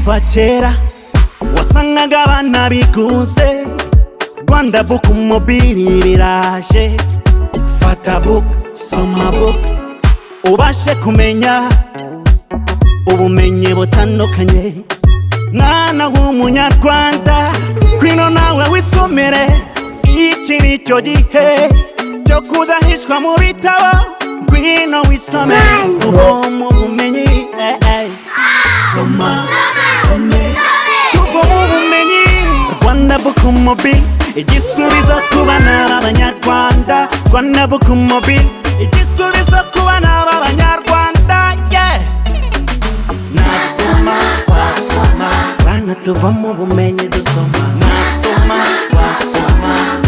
kuva kera wasangaga abana bigunze. Rwanda Book Mobile biraje, fata book soma book ubashe kumenya ubumenyi butandukanye. Mwana w'umunyarwanda kwino nawe wisomere, iki nicyo gihe cyo kudahishwa mu bitabo. Kwino wisome uvoma ubumenyi, soma some tuvoma ubumenyi. Rwanda Book Mobile igisubizo ku bana b'abanyarwanda. Rwanda Book Mobile igisubizo ku bana b'abanyarwanda. Nasoma wasoma, bana tuvamo ubumenyi dusoma. Nasoma wasoma.